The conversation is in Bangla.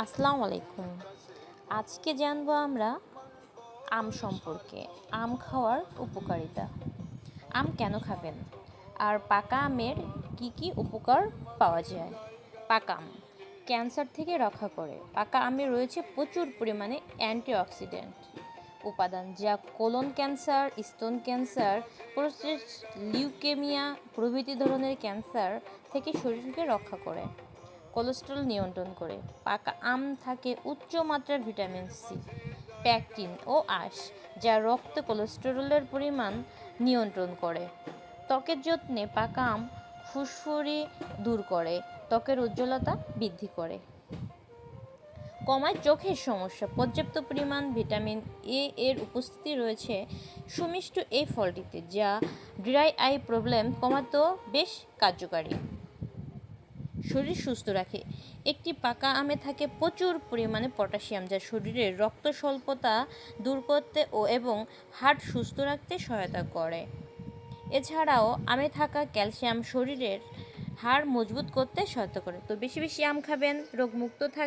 আসসালামু আলাইকুম। আজকে জানবো আমরা আম সম্পর্কে। আম খাওয়ার উপকারিতা। আম কেন খাবেন? আর পাকা আমের কি উপকার পাওয়া যায়? পাকা আম ক্যান্সার থেকে রক্ষা করে। পাকা আমে রয়েছে প্রচুর পরিমাণে অ্যান্টিঅক্সিডেন্ট উপাদান, যা কোলন ক্যান্সার, স্তন ক্যান্সার, প্রোস্টেট, লিউকেমিয়া প্রভৃতি ধরনের ক্যান্সার থেকে শরীরকে রক্ষা করে। কোলেস্টেরল নিয়ন্ত্রণ করে। পাকা আম থাকে উচ্চ মাত্রার ভিটামিন সি, প্যাকটিন ও আঁশ, যা রক্তে কোলেস্টেরলের পরিমাণ নিয়ন্ত্রণ করে। ত্বকের যত্নে পাকা আম ফুসফুরি দূর করে, ত্বকের উজ্জ্বলতা বৃদ্ধি করে। কমায় চোখের সমস্যা। পর্যাপ্ত পরিমাণ ভিটামিন এ এর উপস্থিতি রয়েছে সুমিষ্ট এই ফলটিতে, যা ড্রাই আই প্রবলেম কমাতেও বেশ কার্যকারী। শরীর সুস্থ রাখে। একটি পাকা আমে থাকে প্রচুর পরিমাণে পটাশিয়াম, যা শরীরের রক্ত স্বল্পতা দূর করতে এবং হার্ট সুস্থ রাখতে সহায়তা করে। এছাড়াও আমে থাকা ক্যালসিয়াম শরীরের হাড় মজবুত করতে সহায়তা করে। তো বেশি বেশি আম খাবেন, রোগমুক্ত থাকবেন।